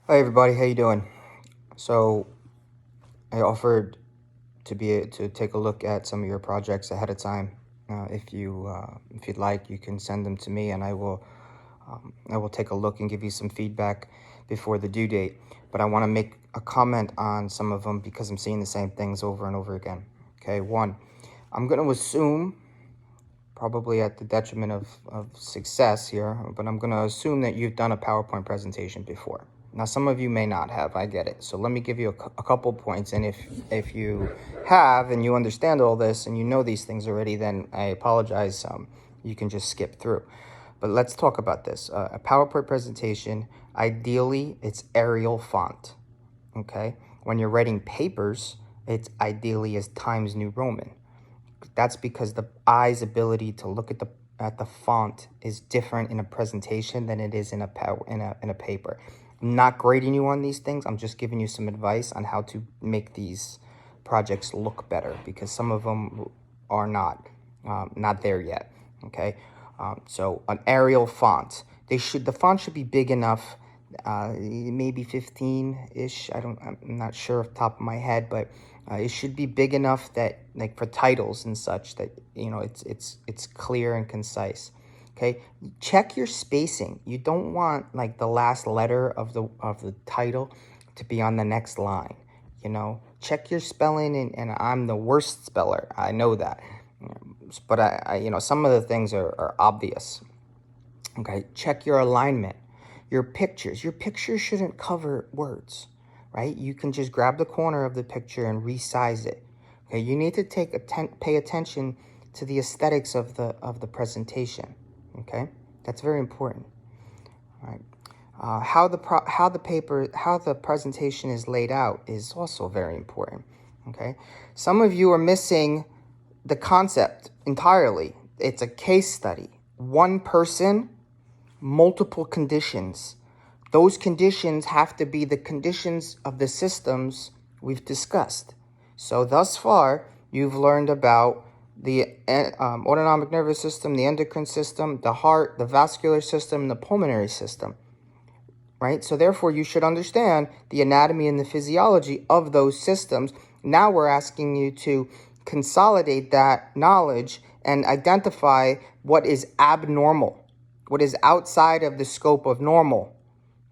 Hi everybody, how you doing? So I offered to take a look at some of your projects ahead of time. If you'd like, you can send them to me, and I will take a look and give you some feedback before the due date. But I want to make a comment on some of them because I'm seeing the same things over and over again. Okay, one, I'm going to assume, probably at the detriment of success here, but I'm going to assume that you've done a PowerPoint presentation before. Now, some of you may not have. I get it. So let me give you a couple points. And if you have and you understand all this and you know these things already, then I apologize. You can just skip through. But let's talk about this. A PowerPoint presentation, ideally, it's Arial font. Okay? When you're writing papers, it's ideally as Times New Roman. That's because the eye's ability to look at the font is different in a presentation than it is in a paper. I'm not grading you on these things. I'm just giving you some advice on how to make these projects look better because some of them are not there yet. Okay, so an Arial font. The font should be big enough, maybe 15-ish. I'm not sure off the top of my head, but it should be big enough that, like, for titles and such, that it's clear and concise. Okay, check your spacing. You don't want like the last letter of the title to be on the next line. Check your spelling, and I'm the worst speller. I know that, but I some of the things are obvious. Okay, check your alignment, your pictures. Your pictures shouldn't cover words, right? You can just grab the corner of the picture and resize it. Okay, you need to pay attention to the aesthetics of the presentation. Okay, that's very important. All right, how the presentation is laid out is also very important. Okay, some of you are missing the concept entirely. It's a case study. One person, multiple conditions. Those conditions have to be the conditions of the systems we've discussed. So thus far, you've learned about the autonomic nervous system, the endocrine system, the heart, the vascular system, and the pulmonary system, right? So therefore, you should understand the anatomy and the physiology of those systems. Now we're asking you to consolidate that knowledge and identify what is abnormal, what is outside of the scope of normal,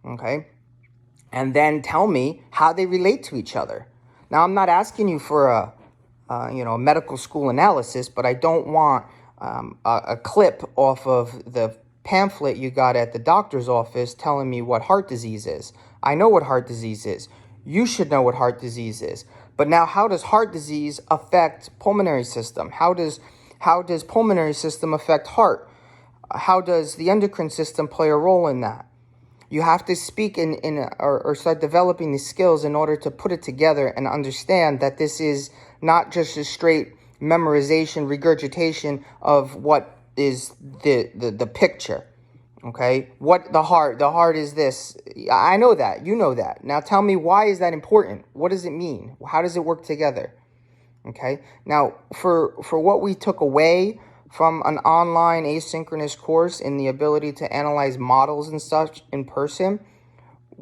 okay? And then tell me how they relate to each other. Now, I'm not asking you for a medical school analysis, but I don't want a clip off of the pamphlet you got at the doctor's office telling me what heart disease is. I know what heart disease is. You should know what heart disease is. But now, how does heart disease affect pulmonary system? How does pulmonary system affect heart? How does the endocrine system play a role in that? You have to speak or start developing the skills in order to put it together and understand that this is not just a straight memorization, regurgitation of what is the picture. Okay, what the heart is this. I know that, you know that. Now tell me, why is that important? What does it mean? How does it work together? Okay, now for what we took away from an online asynchronous course in the ability to analyze models and such in person,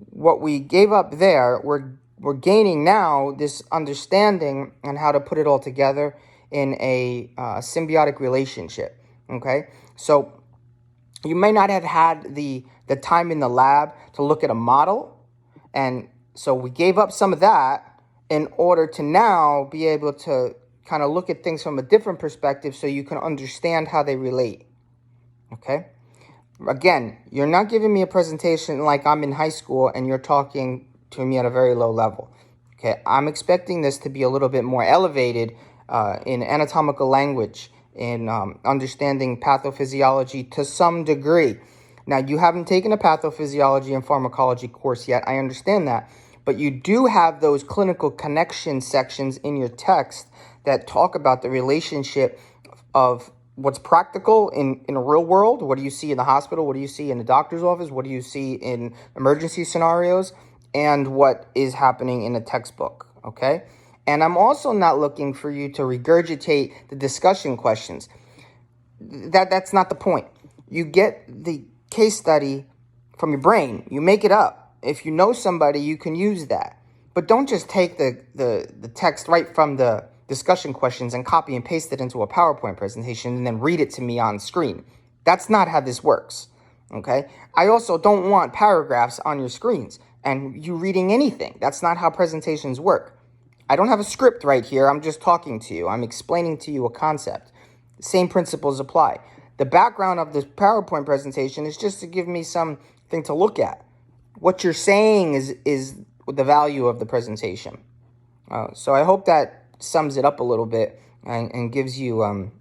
what we gave up there, we're gaining now this understanding on how to put it all together in a symbiotic relationship. Okay, so you may not have had the time in the lab to look at a model, and so we gave up some of that in order to now be able to kind of look at things from a different perspective so you can understand how they relate. Okay? Again, you're not giving me a presentation like I'm in high school and you're talking to me at a very low level. Okay? I'm expecting this to be a little bit more elevated in anatomical language, in understanding pathophysiology to some degree. Now, you haven't taken a pathophysiology and pharmacology course yet. I understand that. But you do have those clinical connection sections in your text that talk about the relationship of what's practical in a real world. What do you see in the hospital? What do you see in the doctor's office? What do you see in emergency scenarios? And what is happening in a textbook, okay? And I'm also not looking for you to regurgitate the discussion questions. That's not the point. You get the case study from your brain. You make it up. if you know somebody, you can use that. But don't just take the text right from the discussion questions and copy and paste it into a PowerPoint presentation and then read it to me on screen. That's not how this works, okay? I also don't want paragraphs on your screens and you reading anything. That's not how presentations work. I don't have a script right here. I'm just talking to you. I'm explaining to you a concept. Same principles apply. The background of this PowerPoint presentation is just to give me something to look at. What you're saying is the value of the presentation. So I hope that sums it up a little bit and gives you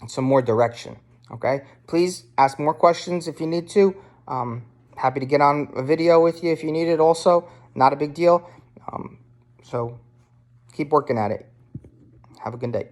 some more direction. Okay? Please ask more questions if you need to. Happy to get on a video with you if you need it also. Not a big deal. So keep working at it. Have a good day.